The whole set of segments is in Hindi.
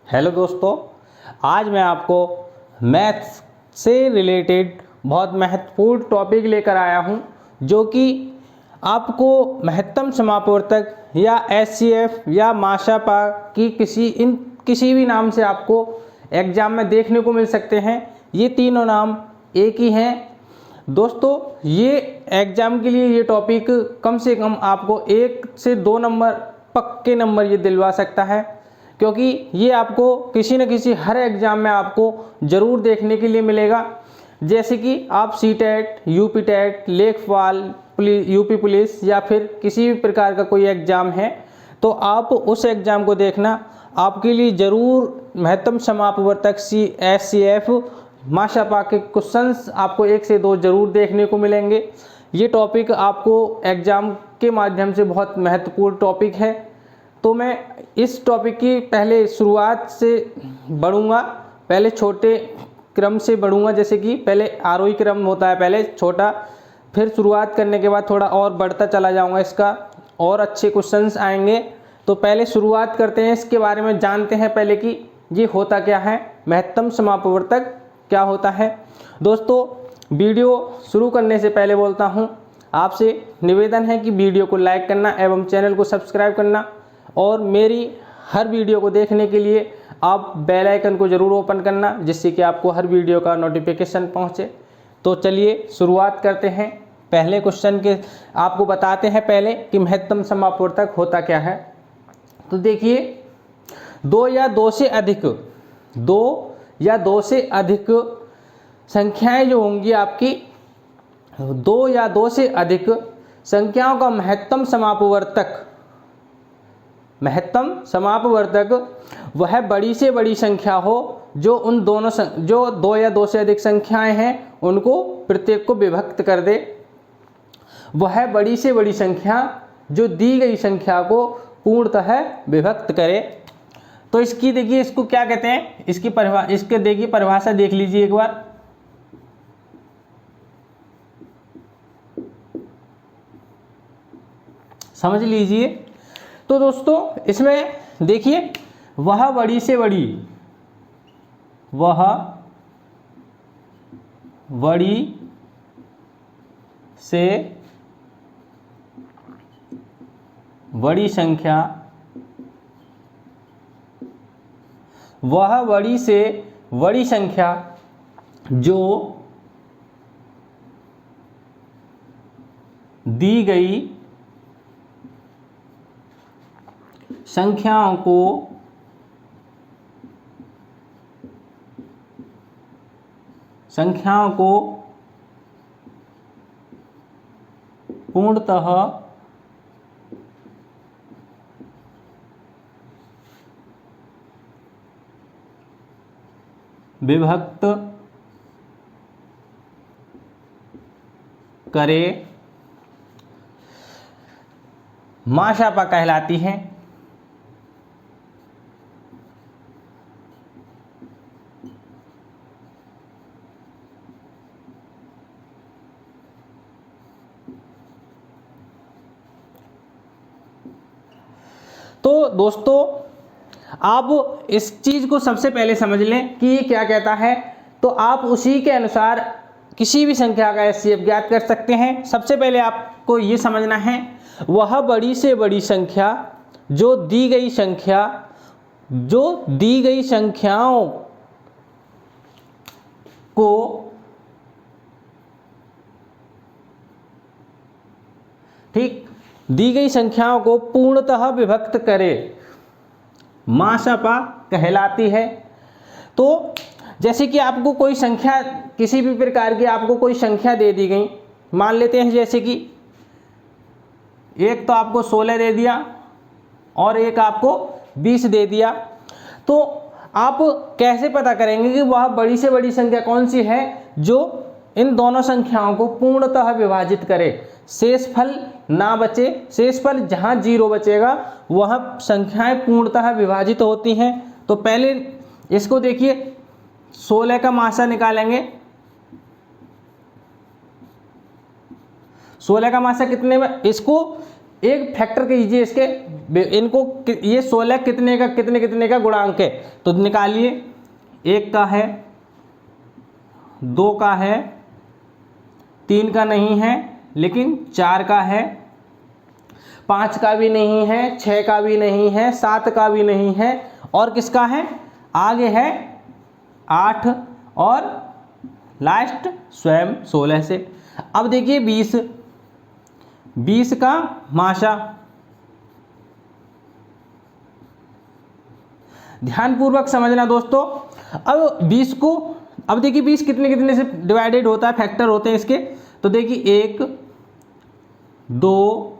हेलो दोस्तों, आज मैं आपको मैथ्स से रिलेटेड बहुत महत्वपूर्ण टॉपिक लेकर आया हूं, जो कि आपको महत्तम समापवर्तक या एचसीएफ या माशापा की किसी भी नाम से आपको एग्जाम में देखने को मिल सकते हैं। ये तीनों नाम एक ही हैं। दोस्तों, ये एग्ज़ाम के लिए ये टॉपिक कम से कम आपको 1 से 2 नंबर पक्के नंबर ये दिलवा सकता है, क्योंकि ये आपको किसी न किसी हर एग्ज़ाम में आपको ज़रूर देखने के लिए मिलेगा। जैसे कि आप सीटेट, यूपी टेट, लेखपाल, यूपी पुलिस या फिर किसी भी प्रकार का कोई एग्ज़ाम है, तो आप उस एग्ज़ाम को देखना आपके लिए ज़रूर महत्तम समापवर्तक एचसीएफ माशापा के क्वेश्चंस आपको 1 से 2 जरूर देखने को मिलेंगे। ये टॉपिक आपको एग्ज़ाम के माध्यम से बहुत महत्वपूर्ण टॉपिक है। तो मैं इस टॉपिक की पहले शुरुआत से बढ़ूँगा, पहले छोटे क्रम से बढ़ूँगा। जैसे कि पहले आरोही क्रम होता है, पहले छोटा, फिर शुरुआत करने के बाद थोड़ा और बढ़ता चला जाऊँगा, इसका और अच्छे क्वेश्चंस आएंगे। तो पहले शुरुआत करते हैं, इसके बारे में जानते हैं पहले कि ये होता क्या है, महत्तम समापवर्तक क्या होता है। दोस्तों, वीडियो शुरू करने से पहले बोलता हूँ, आपसे निवेदन है कि वीडियो को लाइक करना एवं चैनल को सब्सक्राइब करना, और मेरी हर वीडियो को देखने के लिए आप बेल आइकन को ज़रूर ओपन करना, जिससे कि आपको हर वीडियो का नोटिफिकेशन पहुँचे। तो चलिए शुरुआत करते हैं। पहले क्वेश्चन के आपको बताते हैं पहले कि महत्तम समापवर्तक होता क्या है। तो देखिए, 2 या 2 से अधिक संख्याएं जो होंगी आपकी, 2 या 2 से अधिक संख्याओं का महत्तम समापवर्तक वह बड़ी से बड़ी संख्या हो जो उन दोनों जो 2 या 2 से अधिक संख्याएं हैं उनको प्रत्येक को विभक्त कर दे। वह बड़ी से बड़ी संख्या जो दी गई संख्या को पूर्णतः विभक्त करे। तो इसकी देखिए, इसको क्या कहते हैं, इसके देखिए परिभाषा देख लीजिए एक बार। समझ लीजिए। तो दोस्तों, इसमें देखिए, वह बड़ी से बड़ी संख्या, वह बड़ी से बड़ी संख्या जो दी गई संख्याओं को पूर्णतः विभक्त करे माशापा कहलाती है। तो दोस्तों, आप इस चीज़ को सबसे पहले समझ लें कि ये क्या कहता है, तो आप उसी के अनुसार किसी भी संख्या का एचसीएफ ज्ञात कर सकते हैं। सबसे पहले आपको ये समझना है, वह बड़ी से बड़ी संख्या जो दी गई संख्याओं को दी गई संख्याओं को पूर्णतः विभक्त करे माशापा कहलाती है। तो जैसे कि आपको कोई संख्या, किसी भी प्रकार की आपको कोई संख्या दे दी गई, मान लेते हैं जैसे कि एक तो आपको 16 दे दिया और एक आपको 20 दे दिया। तो आप कैसे पता करेंगे कि वह बड़ी से बड़ी संख्या कौन सी है जो इन दोनों संख्याओं को पूर्णतः विभाजित करे, शेषफल ना बचे। शेषफल जहाँ 0 बचेगा वह संख्याएं पूर्णतः विभाजित होती हैं। तो पहले इसको देखिए, 16 का मासा निकालेंगे। 16 का मासा कितने में, इसको एक फैक्टर कीजिए इसके, इनको ये 16 कितने का कितने का गुणांक है, तो निकालिए। 1 का है, 2 का है, 3 का नहीं है लेकिन 4 का है, 5 का भी नहीं है, 6 का भी नहीं है, 7 का भी नहीं है, और किसका है, आगे है 8 और लास्ट स्वयं 16 से। अब देखिए 20 का माशा, ध्यानपूर्वक समझना दोस्तों। अब 20 को, अब देखिए 20 कितने से डिवाइडेड होता है, फैक्टर होते हैं इसके, तो देखिए 1 2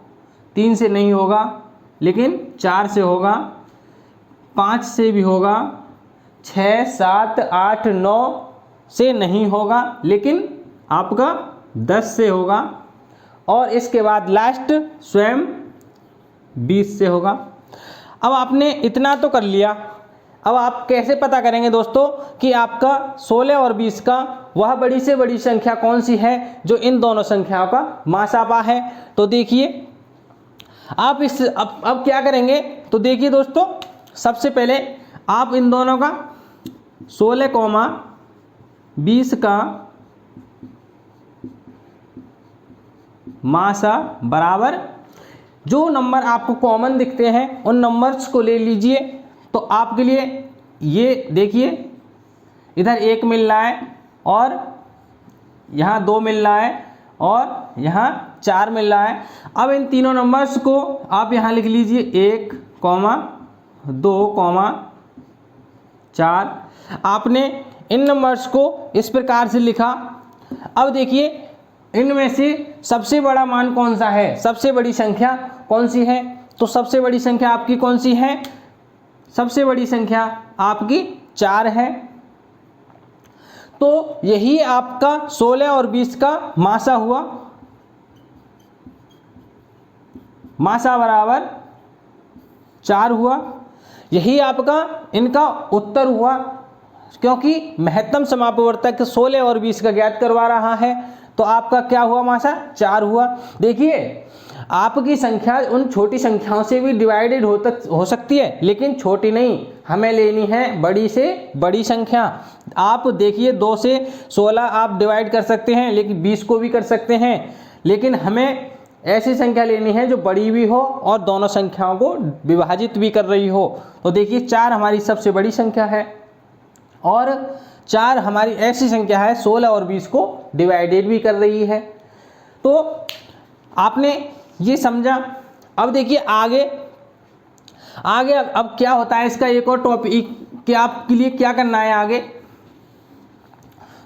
3 से नहीं होगा लेकिन 4 से होगा, 5 से भी होगा, 6 7 8 9 से नहीं होगा लेकिन आपका 10 से होगा, और इसके बाद लास्ट स्वयं 20 से होगा। अब आपने इतना तो कर लिया, अब आप कैसे पता करेंगे दोस्तों कि आपका 16 और 20 का वह बड़ी से बड़ी संख्या कौन सी है जो इन दोनों संख्याओं का मासापा है। तो देखिए आप इस अब क्या करेंगे, तो देखिए दोस्तों सबसे पहले आप इन दोनों का 16, 20 का मासा बराबर जो नंबर आपको कॉमन दिखते हैं उन नंबर्स को ले लीजिए। तो आपके लिए ये देखिए इधर 1 मिल रहा है और यहाँ 2 मिल रहा है और यहाँ 4 मिल रहा है। अब इन तीनों नंबर्स को आप यहाँ लिख लीजिए 1, 2, 4। आपने इन नंबर्स को इस प्रकार से लिखा। अब देखिए इनमें से सबसे बड़ा मान कौन सा है, सबसे बड़ी संख्या कौन सी है, तो सबसे बड़ी संख्या आपकी कौन सी है, सबसे बड़ी संख्या आपकी 4 है। तो यही आपका 16 और 20 का मासा हुआ, मासा बराबर 4 हुआ। यही आपका इनका उत्तर हुआ, क्योंकि महत्तम समापवर्तक 16 और 20 का ज्ञात करवा रहा है। तो आपका क्या हुआ, मासा 4 हुआ। देखिए आपकी संख्या उन छोटी संख्याओं से भी डिवाइडेड हो सकती है, लेकिन छोटी नहीं, हमें लेनी है बड़ी से बड़ी संख्या। आप देखिए 2 से 16 आप डिवाइड कर सकते हैं, लेकिन 20 को भी कर सकते हैं, लेकिन हमें ऐसी संख्या लेनी है जो बड़ी भी हो और दोनों संख्याओं को विभाजित भी कर रही हो। तो देखिए 4 हमारी सबसे बड़ी संख्या है और 4 हमारी ऐसी संख्या है 16 और 20 को डिवाइडेड भी कर रही है। तो आपने ये समझा। अब देखिए आगे अब क्या होता है, इसका एक और टॉपिक कि आपके लिए क्या करना है आगे।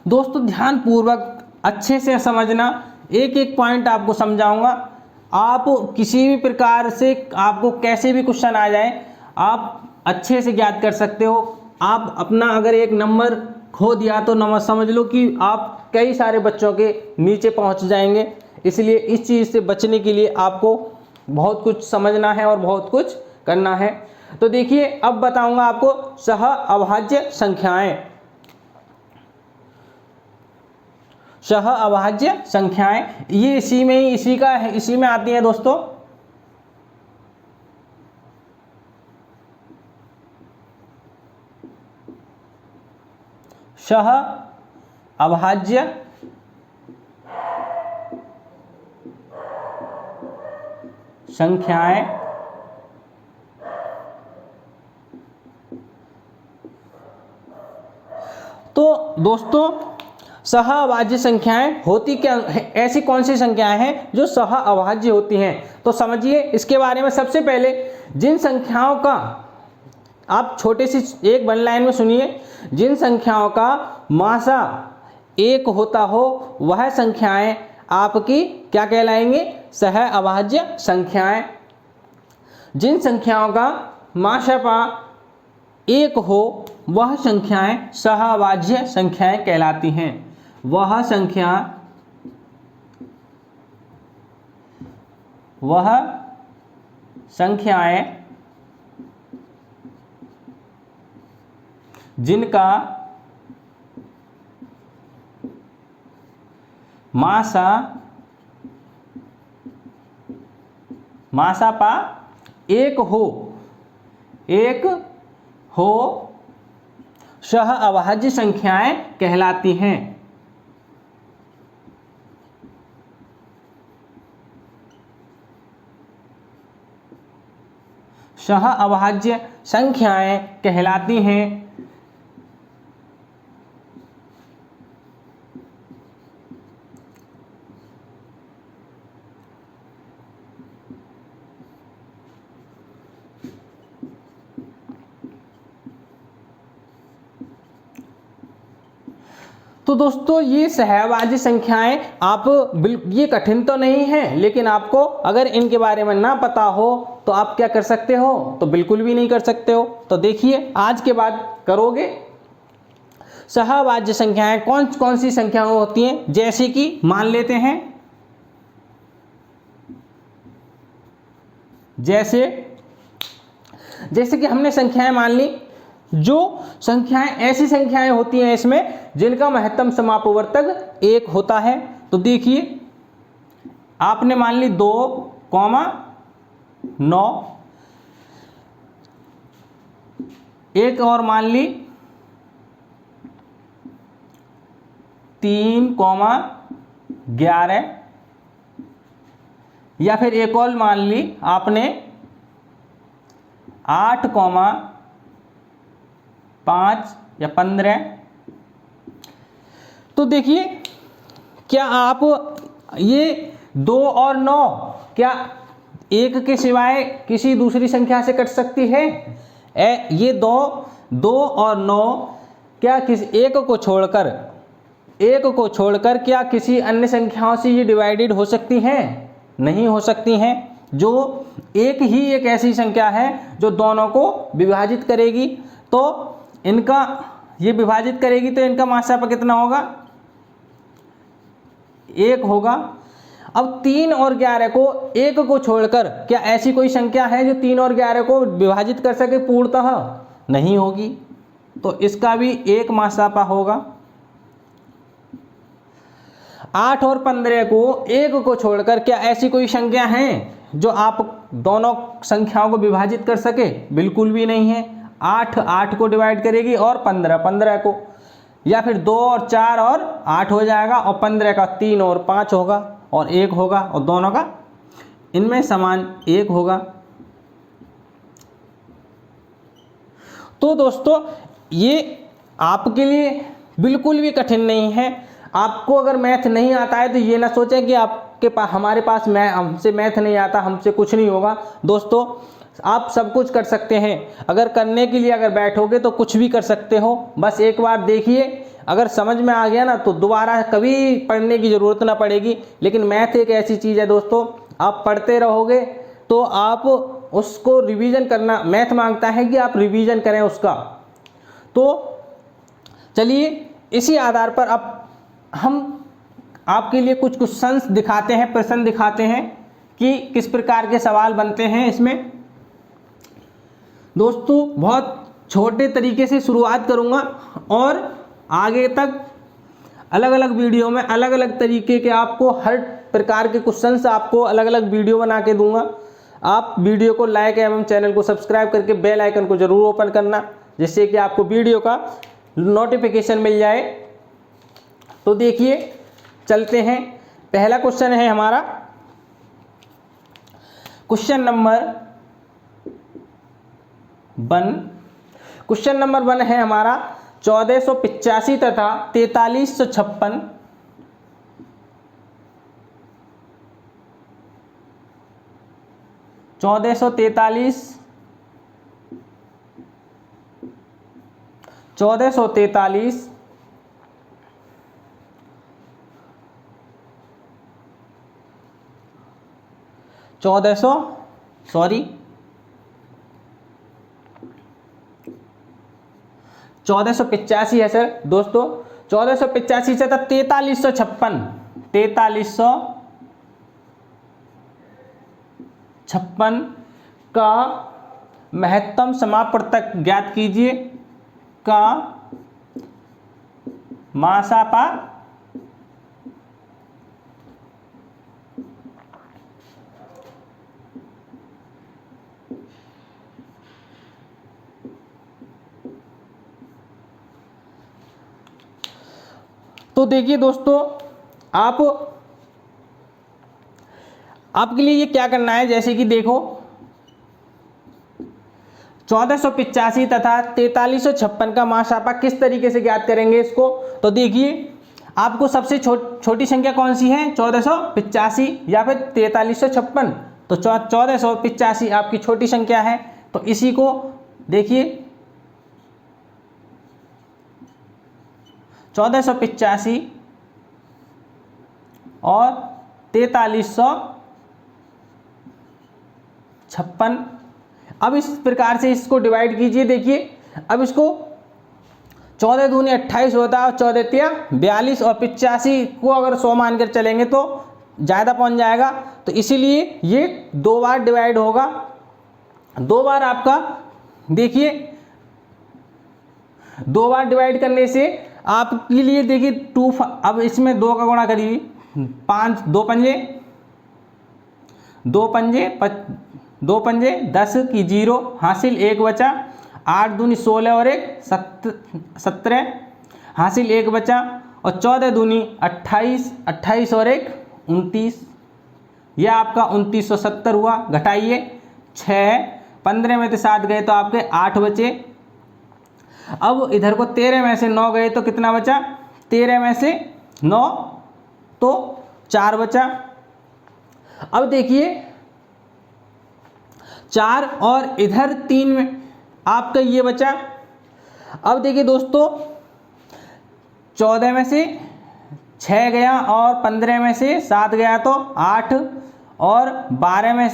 दोस्तों ध्यान पूर्वक अच्छे से समझना, एक एक पॉइंट आपको समझाऊंगा। आप किसी भी प्रकार से आपको कैसे भी क्वेश्चन आ जाए आप अच्छे से ज्ञात कर सकते हो। आप अपना अगर एक नंबर खो दिया तो नंबर समझ लो कि आप कई सारे बच्चों के नीचे पहुंच जाएंगे। इसलिए इस चीज़ से बचने के लिए आपको बहुत कुछ समझना है और बहुत कुछ करना है। तो देखिए अब बताऊंगा आपको सह अभाज्य संख्याएं। सह अभाज्य संख्याएं ये इसी में आती हैं दोस्तों। सह अभाज्य संख्याएं तो दोस्तों सह अभाज्य संख्याएं होती क्या, ऐसी कौन सी संख्याएं हैं जो सह अभाज्य होती हैं, तो समझिए इसके बारे में। सबसे पहले जिन संख्याओं का आप छोटे सी एक वन लाइन में सुनिए, जिन संख्याओं का मासा 1 होता हो वह संख्याएं आपकी क्या कहलाएंगी, सह अभाज्य संख्याएं। जिन संख्याओं का मासापा 1 हो वह संख्याएं सह अभाज्य संख्याएं कहलाती हैं। वह संख्याएं जिनका मासा मासापा एक हो सह अभाज्य संख्याएं कहलाती हैं। सह अभाज्य संख्याएं कहलाती हैं। तो दोस्तों ये सहअभाज्य संख्याएं ये कठिन तो नहीं है, लेकिन आपको अगर इनके बारे में ना पता हो तो आप क्या कर सकते हो, तो बिल्कुल भी नहीं कर सकते हो। तो देखिए आज के बाद करोगे। सहअभाज्य संख्याएं कौन कौन सी संख्याएं होती हैं, जैसे कि मान लेते हैं, जैसे कि हमने संख्याएं मान ली, जो संख्याएं ऐसी संख्याएं होती हैं इसमें जिनका महत्तम समापवर्तक 1 होता है। तो देखिए आपने मान ली 2,9, एक और मान ली 3,11, या फिर एक और मान ली आपने 8,5 या 15। तो देखिए क्या आप ये 2 और 9 क्या एक के सिवाय किसी दूसरी संख्या से कट सकती है? ये 2 और 9 क्या एक को छोड़कर क्या किसी अन्य संख्याओं से ये डिवाइडेड हो सकती हैं? नहीं हो सकती हैं। जो एक ही एक ऐसी संख्या है जो दोनों को विभाजित करेगी, तो इनका ये विभाजित करेगी तो इनका मासापा कितना होगा? 1 होगा। अब 3 और 11 को एक को छोड़कर क्या ऐसी कोई संख्या है जो 3 और 11 को विभाजित कर सके पूर्णतः? नहीं होगी, तो इसका भी 1 मासापा होगा। 8 और 15 को एक को छोड़कर क्या ऐसी कोई संख्या है जो आप दोनों संख्याओं को विभाजित कर सके? बिल्कुल भी नहीं है। 8 को डिवाइड करेगी और 15 को, या फिर 2 और 4 और 8 हो जाएगा, और 15 का 3 और 5 होगा और 1 होगा, और दोनों का इनमें समान 1 होगा। तो दोस्तों ये आपके लिए बिल्कुल भी कठिन नहीं है। आपको अगर मैथ नहीं आता है तो ये ना सोचें कि आपके पास हमसे मैथ नहीं आता, हमसे कुछ नहीं होगा। दोस्तों आप सब कुछ कर सकते हैं। अगर करने के लिए अगर बैठोगे तो कुछ भी कर सकते हो। बस एक बार देखिए, अगर समझ में आ गया ना तो दोबारा कभी पढ़ने की ज़रूरत ना पड़ेगी। लेकिन मैथ एक ऐसी चीज़ है दोस्तों, आप पढ़ते रहोगे तो आप उसको रिवीजन करना, मैथ मांगता है कि आप रिवीजन करें उसका। तो चलिए इसी आधार पर अब हम आपके लिए कुछ क्वेश्चंस दिखाते हैं, प्रश्न दिखाते हैं कि किस प्रकार के सवाल बनते हैं इसमें। दोस्तों बहुत छोटे तरीके से शुरुआत करूंगा और आगे तक अलग अलग वीडियो में अलग अलग तरीके के आपको हर प्रकार के क्वेश्चंस आपको अलग अलग वीडियो बना के दूंगा। आप वीडियो को लाइक एवं चैनल को सब्सक्राइब करके बेल आइकन को जरूर ओपन करना, जिससे कि आपको वीडियो का नोटिफिकेशन मिल जाए। तो देखिए चलते हैं। पहला क्वेश्चन है हमारा क्वेश्चन नंबर 1। क्वेश्चन नंबर 1 है हमारा 1485 तथा 4356 1443 1443 1485 है सर दोस्तों। 1485 से था 4356 का महत्तम समापवर्तक ज्ञात कीजिए का मासापा तो देखिए दोस्तों, आपके लिए ये क्या करना है, जैसे कि देखो 1485 तथा 4356 का मासापा किस तरीके से ज्ञात करेंगे इसको। तो देखिए आपको सबसे छोटी संख्या कौन सी है, 1485 या फिर 4356। तो 1485 आपकी छोटी संख्या है, तो इसी को देखिए 1485 और 4356। अब इस प्रकार से इसको डिवाइड कीजिए। देखिए अब इसको 14 दूनी 28 होता है और 14 तिया 42 और 85 को अगर 100 मानकर चलेंगे तो ज़्यादा पहुंच जाएगा। तो इसीलिए ये 2 बार डिवाइड होगा। 2 बार आपका देखिए 2 बार डिवाइड करने से आपके लिए देखिए 2, अब इसमें 2 का गुणा करिए, 5 2 पंजे 2 पंजे 10 की 0 हासिल 1 बचा, 8 दूनी 16 और 1 17 हासिल 1 बचा, और 14 दूनी 28 और 1 29, यह आपका 2970 हुआ। घटाइए 6, 15 में से 7 गए तो आपके 8 बचे। अब इधर को 13 में से 9 गए तो कितना बचा, 13 में से 9 तो 4 बचा। अब देखिए 4 और इधर 3 में आपका ये बचा। अब देखिए दोस्तों 14 में से 6 गया और 15 में से 7 गया तो 8, और 12 में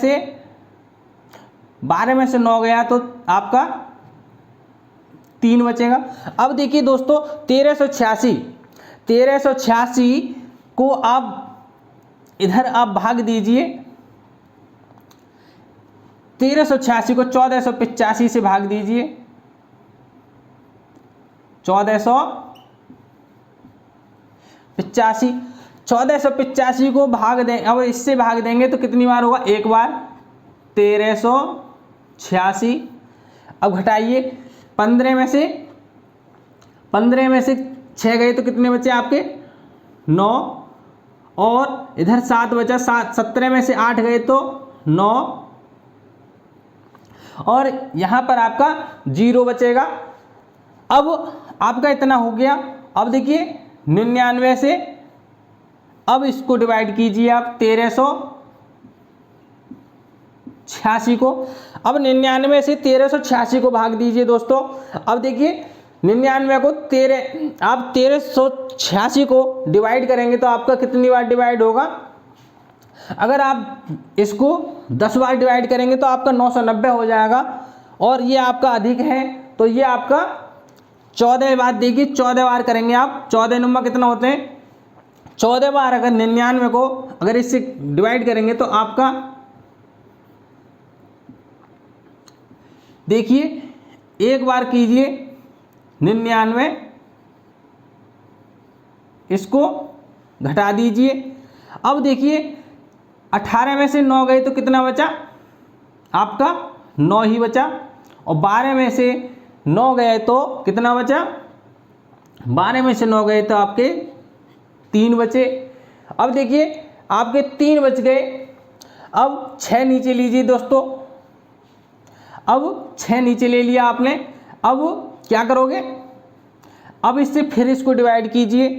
से 9 गया तो आपका 3 बचेगा। अब देखिए दोस्तों 1386 को आप इधर आप भाग दीजिए। 1386 को 1485 से भाग दीजिए। 1485 को भाग दें, अब इससे भाग देंगे तो कितनी बार होगा, 1 बार 1386। अब घटाइए 15 में से 6 गए तो कितने बचे आपके 9, और इधर 7 बचा, 17 में से 8 गए तो 9, और यहाँ पर आपका 0 बचेगा। अब आपका इतना हो गया। अब देखिए 99 से अब इसको डिवाइड कीजिए आप 1386 को। अब 99 से 1386 को भाग दीजिए दोस्तों। अब देखिए 99 को 1386 को डिवाइड करेंगे तो आपका कितनी बार डिवाइड होगा, अगर आप इसको 10 बार डिवाइड करेंगे तो आपका 990 हो जाएगा, और ये आपका अधिक है तो ये आपका 14 बार, देखिए 14 बार करेंगे आप। 14 नंबर कितना होते हैं, 14 बार अगर 99 को अगर इससे डिवाइड करेंगे तो आपका देखिए 1 बार कीजिए 99, इसको घटा दीजिए। अब देखिए 18 में से 9 गए तो कितना बचा आपका 9 ही बचा, और 12 में से 9 गए तो कितना बचा, 12 में से 9 गए तो आपके 3 बचे। अब देखिए आपके 3 बच गए। अब 6 नीचे लीजिए दोस्तों। अब 6 नीचे ले लिया आपने। अब क्या करोगे, अब इससे फिर इसको डिवाइड कीजिए।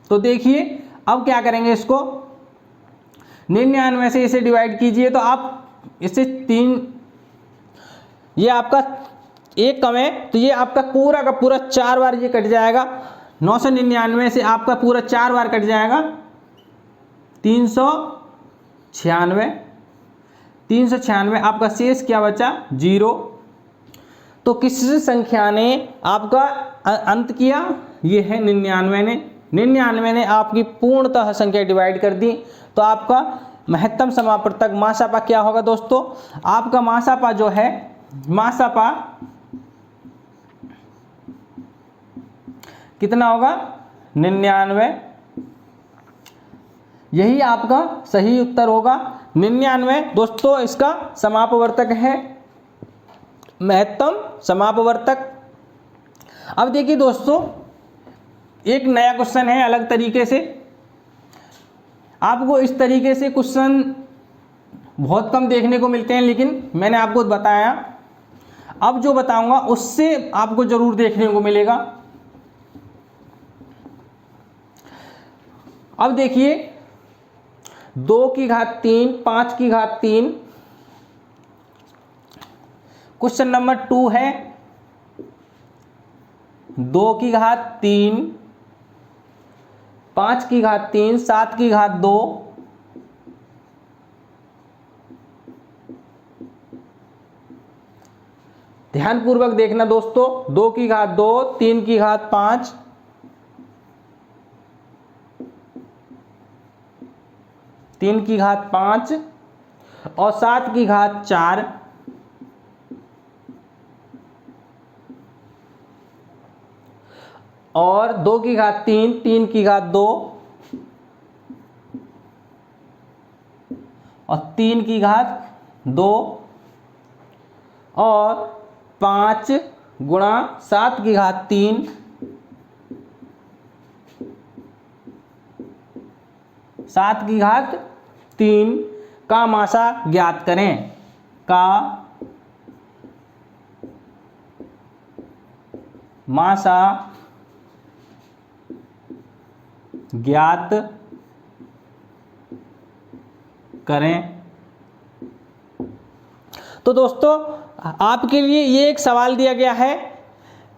तो देखिए अब क्या करेंगे, इसको 99 से इसे डिवाइड कीजिए तो आप इससे 3, ये आपका 1 कम है तो ये आपका पूरा का पूरा 4 बार ये कट जाएगा। 999 से आपका पूरा 4 बार कट जाएगा, 396 आपका शेष क्या बचा 0। तो किस संख्या ने आपका अंत किया, ये है 99 ने। 99 ने आपकी पूर्णतः संख्या डिवाइड कर दी। तो आपका महत्तम समापवर्तक मासापा क्या होगा दोस्तों, आपका मासापा जो है, मासापा कितना होगा 99। यही आपका सही उत्तर होगा 99 दोस्तों, इसका समापवर्तक है, महत्तम समापवर्तक। अब देखिए दोस्तों एक नया क्वेश्चन है अलग तरीके से। आपको इस तरीके से क्वेश्चन बहुत कम देखने को मिलते हैं, लेकिन मैंने आपको बताया, अब जो बताऊंगा उससे आपको जरूर देखने को मिलेगा। अब देखिए 2 की घात 3, 5 की घात 3, क्वेश्चन नंबर 2 है 2 की घात 3, 5 की घात 3, 7 की घात 2, ध्यानपूर्वक देखना दोस्तों। 2 की घात 2, 3 की घात 5, 3 की घात 5 और 7 की घात 4, और 2 की घात 3, 3 की घात 2 और 3 की घात 2 और 5 गुणा 7 की घात 3, 7 की घात 3 का मासा ज्ञात करें। का मासा ज्ञात करें। तो दोस्तों आपके लिए ये एक सवाल दिया गया है,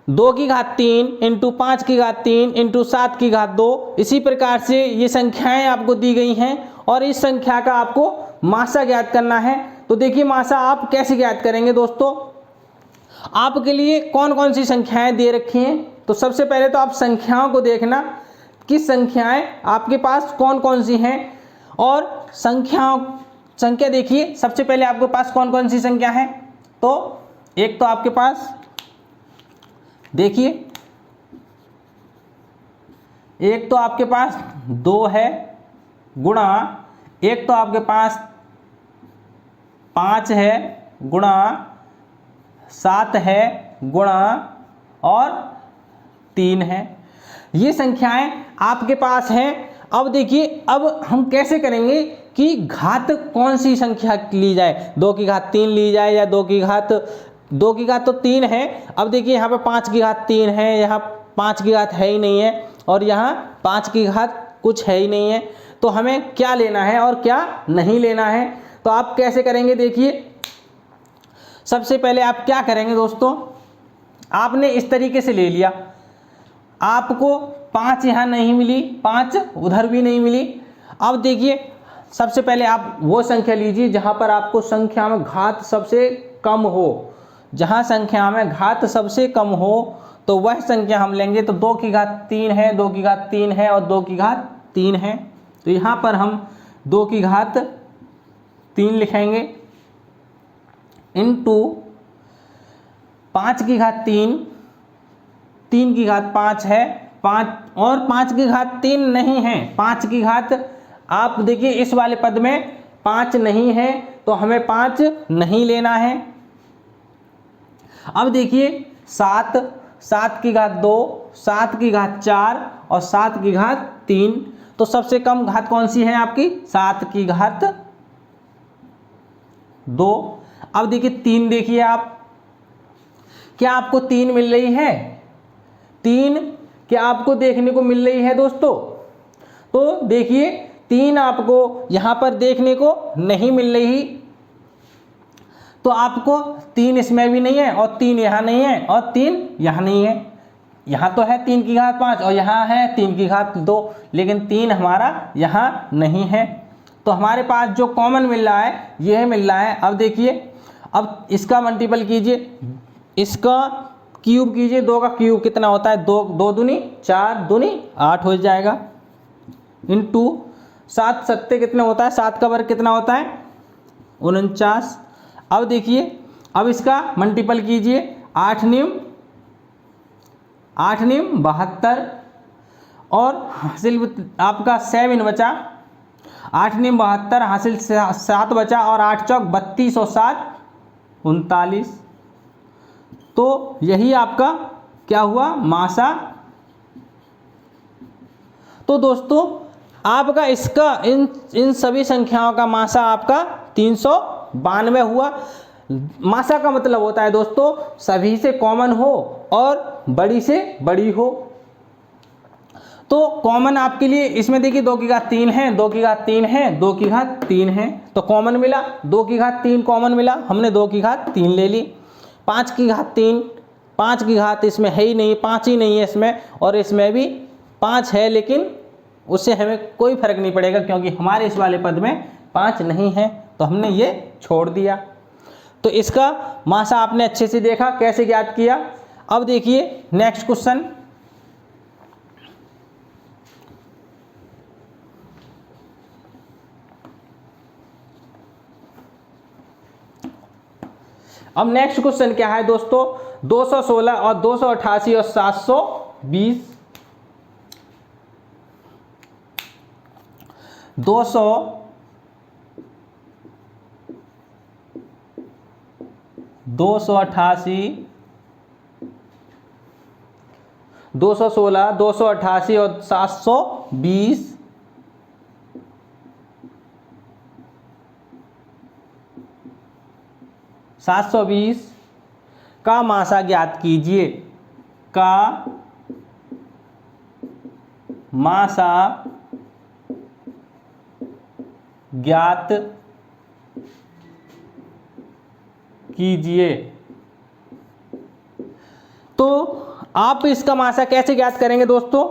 2 की घात 3 इंटू 5 की घात 3 इंटू 7 की घात 2, इसी प्रकार से ये संख्याएं आपको दी गई हैं और इस संख्या का आपको मासा ज्ञात करना है। तो देखिए मासा आप कैसे ज्ञात करेंगे दोस्तों। आपके लिए कौन कौन सी संख्याएं दे रखी हैं, तो सबसे पहले तो आप संख्याओं को देखना कि संख्याएं आपके पास कौन कौन सी हैं, और संख्या देखिए सबसे पहले आपके पास कौन कौन सी संख्या है। तो एक तो आपके पास देखिए, एक तो आपके पास 2 है गुणा, एक तो आपके पास 5 है गुणा, 7 है गुणा और 3 है। ये संख्याएं आपके पास हैं। अब देखिए अब हम कैसे करेंगे कि घात कौन सी संख्या ली जाए, 2 की घात 3 ली जाए या 2 की घात तो 3 है। अब देखिए यहाँ पे 5 की घात 3 है, यहाँ 5 की घात है ही नहीं है और यहाँ 5 की घात कुछ है ही नहीं है। तो हमें क्या लेना है और क्या नहीं लेना है, तो आप कैसे करेंगे देखिए। सबसे पहले आप क्या करेंगे दोस्तों, आपने इस तरीके से ले लिया, आपको 5 यहाँ नहीं मिली, 5 उधर भी नहीं मिली। अब देखिए सबसे पहले आप वो संख्या लीजिए जहाँ पर आपको संख्या में घात सबसे कम हो, जहाँ संख्या में घात सबसे कम हो तो वह संख्या हम लेंगे। तो 2 की घात 3 है, 2 की घात 3 है और 2 की घात 3 है, तो यहाँ पर हम 2 की घात 3 लिखेंगे इंटू 5 की घात 3, 3 की घात 5 है, 5 और 5 की घात 3 नहीं है, 5 की घात आप देखिए इस वाले पद में 5 नहीं है तो हमें 5 नहीं लेना है। अब देखिए 7, 7 की घात 2, 7 की घात 4 और 7 की घात 3, तो सबसे कम घात कौन सी है आपकी, 7 की घात 2। अब देखिए 3 देखिए आप, क्या आपको 3 मिल रही है, 3 क्या आपको देखने को मिल रही है दोस्तों। तो देखिए 3 आपको यहाँ पर देखने को नहीं मिल रही, तो आपको 3 इसमें भी नहीं है और 3 यहाँ नहीं है और 3 यहाँ नहीं है। यहाँ तो है 3 की घात 5 और यहाँ है 3 की घात 2, लेकिन 3 हमारा यहाँ नहीं है। तो हमारे पास जो कॉमन मिल रहा है यह मिल रहा है। अब देखिए अब इसका मल्टीपल कीजिए, इसका क्यूब कीजिए, 2 का क्यूब कितना होता है, 2 दूनी 4 दूनी 8 हो जाएगा, इंटू 7 सत्ते कितना होता है, 7 का वर्ग कितना होता है 49। अब देखिए अब इसका मल्टीपल कीजिए, 8 नीम 72 और हासिल आपका 7 बचा, 8 नीम 72 हासिल 7 बचा और 8 चौक 32 और 7 39। तो यही आपका क्या हुआ, मासा तो दोस्तों आपका इसका इन सभी संख्याओं का मासा आपका 392 हुआ। मासा का मतलब होता है दोस्तों सभी से कॉमन हो और बड़ी से बड़ी हो। तो कॉमन आपके लिए इसमें देखिए 2 की घात 3 है, 2 की घात 3 है, 2 की घात 3 है, तो कॉमन मिला 2 की घात 3 कॉमन मिला, हमने 2 की घात 3 ले ली। 5 की घात 3, 5 की घात इसमें है ही नहीं, 5 ही नहीं है इसमें, और इसमें भी 5 है लेकिन उससे हमें कोई फर्क नहीं पड़ेगा क्योंकि हमारे इस वाले पद में 5 नहीं है, तो हमने ये छोड़ दिया। तो इसका मासा आपने अच्छे से देखा कैसे ज्ञात किया। अब देखिए नेक्स्ट क्वेश्चन। अब नेक्स्ट क्वेश्चन क्या है दोस्तों, 216 और 288 और 720। 288, 216, 288 और 720 720 का मासा ज्ञात कीजिए, का मासा ज्ञात कीजिए। तो आप इसका मासा कैसे ज्ञात करेंगे दोस्तों,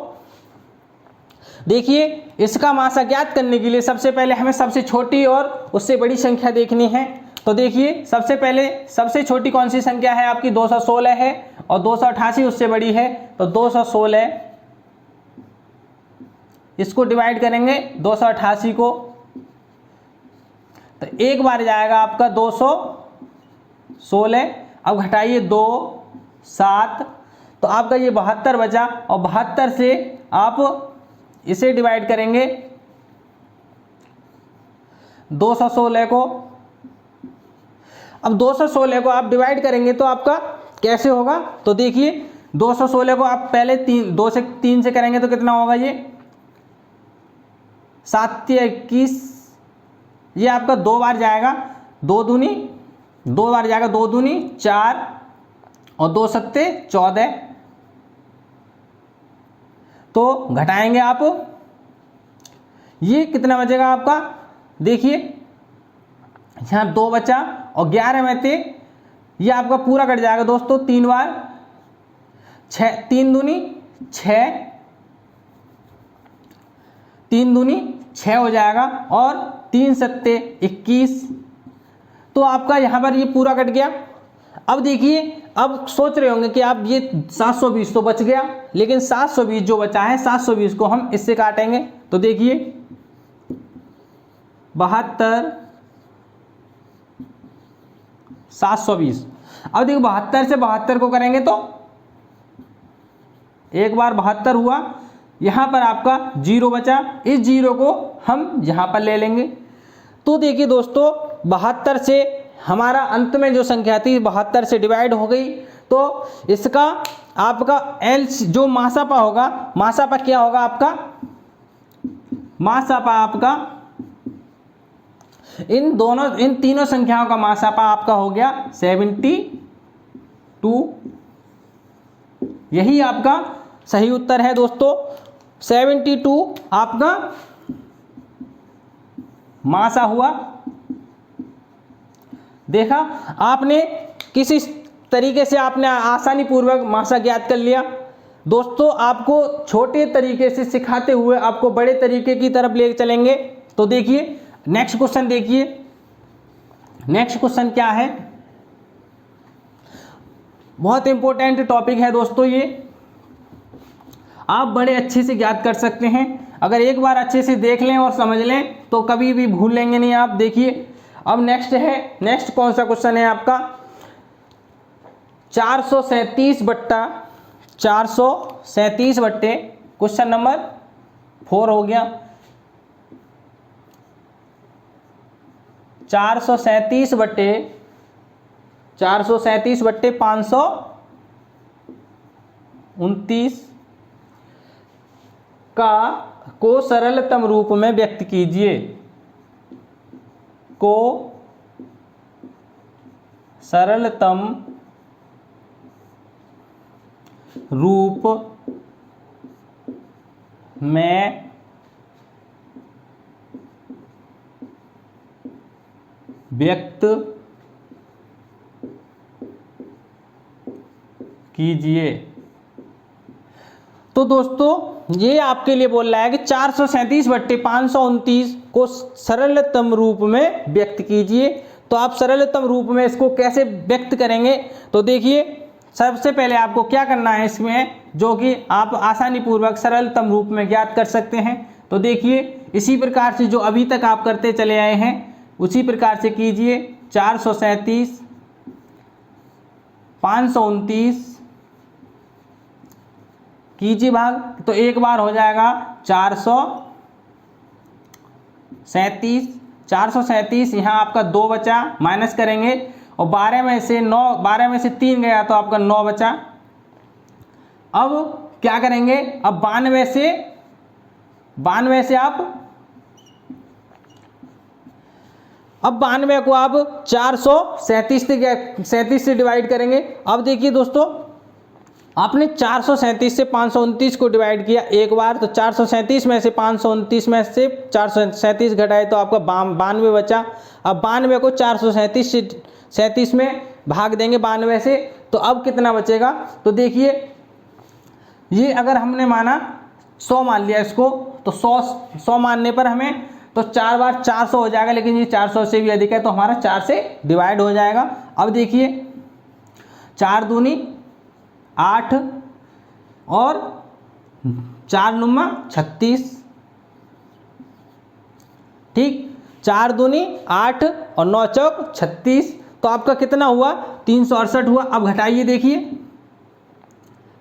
देखिए इसका मासा ज्ञात करने के लिए सबसे पहले हमें सबसे छोटी और उससे बड़ी संख्या देखनी है। तो देखिए सबसे पहले सबसे छोटी कौन सी संख्या है आपकी 216 है और 288 उससे बड़ी है, तो 216 इसको डिवाइड करेंगे 288 को, तो एक बार जाएगा आपका 216, अब घटाइए 2 7, तो आपका ये 72 बचा, और 72 से आप इसे डिवाइड करेंगे 216 को। अब 216 को आप डिवाइड करेंगे तो आपका कैसे होगा, तो देखिए 216 को आप पहले 2 से 3 से करेंगे तो कितना होगा, ये 7 या 21, ये आपका 2 बार जाएगा, 2 दूनी 2 बार जाएगा, 2 दूनी 4 और 2 सत्ते 14, तो घटाएंगे आप, ये कितना बचेगा आपका, देखिए यहाँ 2 बचा और 11 में थे, ये आपका पूरा कट जाएगा दोस्तों 3 बार, 6 3 दूनी 6, 3 दूनी 6 हो जाएगा और 3 सत्ते 21, तो आपका यहाँ पर ये पूरा कट गया। अब देखिए अब सोच रहे होंगे कि आप ये 720 तो बच गया, लेकिन 720 जो बचा है 720 को हम इससे काटेंगे, तो देखिए 72 720, अब देखो 72 से 72 को करेंगे तो एक बार 72 हुआ, यहाँ पर आपका 0 बचा, इस 0 को हम यहाँ पर ले लेंगे। तो देखिए दोस्तों 72 से हमारा अंत में जो संख्या थी 72 से डिवाइड हो गई, तो इसका आपका एल जो मासापा होगा, मासापा क्या होगा आपका, मासापा आपका इन तीनों संख्याओं का मासापा आपका हो गया 72, यही आपका सही उत्तर है दोस्तों। 72 आपका मासा हुआ। देखा आपने किसी तरीके से आपने आसानी पूर्वक मासा ज्ञात कर लिया। दोस्तों आपको छोटे तरीके से सिखाते हुए आपको बड़े तरीके की तरफ ले चलेंगे। तो देखिए नेक्स्ट क्वेश्चन, देखिए नेक्स्ट क्वेश्चन क्या है, बहुत इंपॉर्टेंट टॉपिक है दोस्तों, ये आप बड़े अच्छे से ज्ञात कर सकते हैं अगर एक बार अच्छे से देख लें और समझ लें तो कभी भी भूल लेंगे नहीं आप। देखिए अब नेक्स्ट है, नेक्स्ट कौन सा क्वेश्चन है आपका 437 बट्टा 437 बट्टे क्वेश्चन नंबर 4 हो गया। 437 बट्टे 529, को सरलतम रूप में व्यक्त कीजिए, को सरलतम रूप में व्यक्त कीजिए। तो दोस्तों ये आपके लिए बोल रहा है कि 437/529 को सरलतम रूप में व्यक्त कीजिए। तो आप सरलतम रूप में इसको कैसे व्यक्त करेंगे, तो देखिए सबसे पहले आपको क्या करना है इसमें, जो कि आप आसानी पूर्वक सरलतम रूप में ज्ञात कर सकते हैं। तो देखिए इसी प्रकार से जो अभी तक आप करते चले आए हैं उसी प्रकार से कीजिए। 437/529 कीजिए भाग, तो एक बार हो जाएगा 437, यहाँ आपका 2 बचा, माइनस करेंगे और 12 में से 3 गया तो आपका 9 बचा। अब क्या करेंगे, अब 92 को आप 437 से डिवाइड करेंगे। अब देखिए दोस्तों आपने 437 से 529 को डिवाइड किया एक बार, तो 437 में से 529 में से 437 घटाए तो आपका 92 बचा। अब 92 को 437 में भाग देंगे 92 से, तो अब कितना बचेगा, तो देखिए ये अगर हमने माना 100 मान लिया इसको, तो 100 मानने पर हमें तो 4 बार 400 हो जाएगा, लेकिन ये 400 से भी अधिक है तो हमारा 4 से डिवाइड हो जाएगा। अब देखिए 4 दूनी 8 और 4 नुमा 36, ठीक, 4 दूनी 8 और 9 चौक 36, तो आपका कितना हुआ 368 हुआ। अब घटाइए, देखिए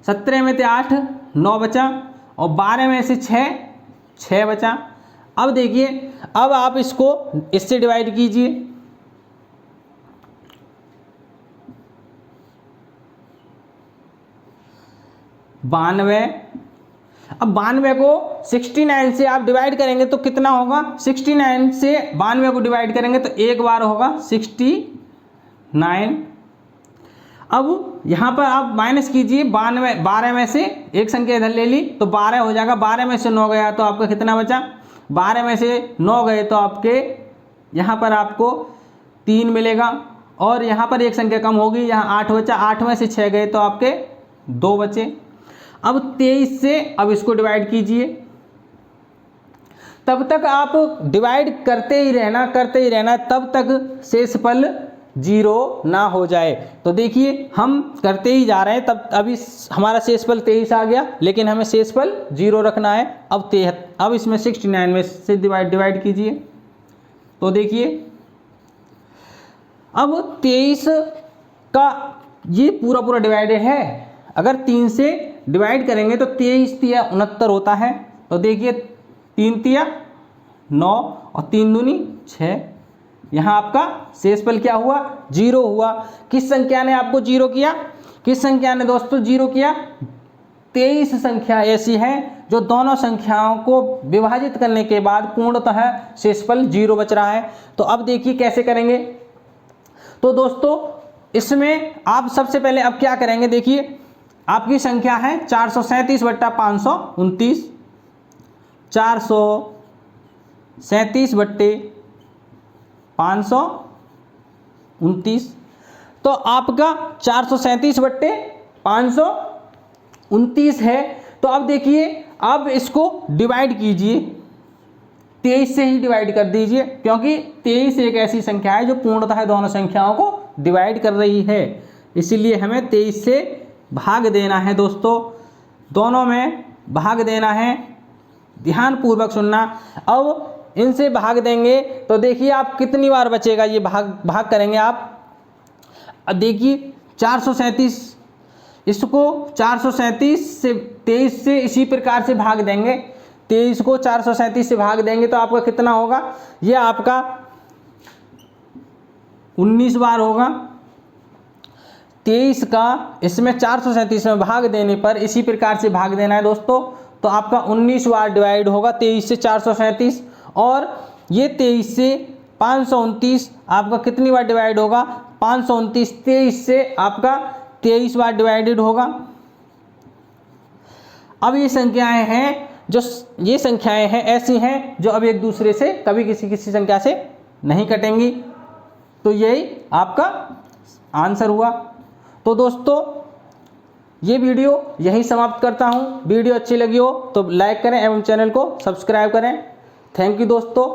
17 में से 8 9 बचा और 12 में से 6 बचा। अब देखिए अब आप इसको इससे डिवाइड कीजिए, अब 92 को 69 से आप डिवाइड करेंगे तो कितना होगा, 69 से 92 को डिवाइड करेंगे तो एक बार होगा 69। अब यहाँ पर आप माइनस कीजिए, 12 में से एक संख्या इधर ले ली तो 12 हो जाएगा। 12 में से 9 गया तो आपका कितना बचा, 12 में से 9 गए तो आपके यहाँ पर आपको 3 मिलेगा और यहाँ पर एक संख्या कम होगी, यहाँ 8 बचा। 8 में से 6 गए तो आपके 2 बचे। अब 23 से अब इसको डिवाइड कीजिए, तब तक आप डिवाइड करते ही रहना तब तक शेषफल 0 ना हो जाए। तो देखिए हम करते ही जा रहे हैं, तब अभी हमारा शेषफल 23 आ गया, लेकिन हमें शेषफल 0 रखना है। अब इसमें 69 में से डिवाइड कीजिए, तो देखिए अब 23 का ये पूरा डिवाइडेड है। अगर 3 से डिवाइड करेंगे तो 23 तिया 69 होता है। तो देखिए 3 तिया 9 और 3 दूनी 6, यहाँ आपका शेषफल क्या हुआ, 0 हुआ। किस संख्या ने आपको 0 किया, किस संख्या ने दोस्तों 0 किया, 23 संख्या ऐसी है जो दोनों संख्याओं को विभाजित करने के बाद पूर्णतः शेषफल 0 बच रहा है। तो अब देखिए कैसे करेंगे। तो दोस्तों इसमें आप सबसे पहले अब क्या करेंगे, देखिए आपकी संख्या है 437/529, 437/529, तो आपका 437/529 है। तो अब देखिए अब इसको डिवाइड कीजिए, 23 से ही डिवाइड कर दीजिए, क्योंकि 23 एक ऐसी संख्या है जो पूर्णतः दोनों संख्याओं को डिवाइड कर रही है, इसीलिए हमें 23 से भाग देना है। दोस्तों दोनों में भाग देना है, ध्यान पूर्वक सुनना। अब इनसे भाग देंगे तो देखिए आप कितनी बार बचेगा, ये भाग करेंगे आप। अब देखिए 437, इसको 437 से 23 से इसी प्रकार से भाग देंगे, 23 को 437 से भाग देंगे तो आपका कितना होगा, ये आपका 19 बार होगा। 23 का इसमें 437 में भाग देने पर इसी प्रकार से भाग देना है दोस्तों, तो आपका 19 बार डिवाइड होगा 23 से 437, और ये 23 से 529 आपका कितनी बार डिवाइड होगा, 529 23 से आपका 23 बार डिवाइडेड होगा। अब ये संख्याएं हैं ऐसी हैं जो अब एक दूसरे से कभी किसी संख्या से नहीं कटेंगी, तो यही आपका आंसर हुआ। तो दोस्तों ये वीडियो यहीं समाप्त करता हूँ। वीडियो अच्छी लगी हो तो लाइक करें एवं चैनल को सब्सक्राइब करें। थैंक यू दोस्तों।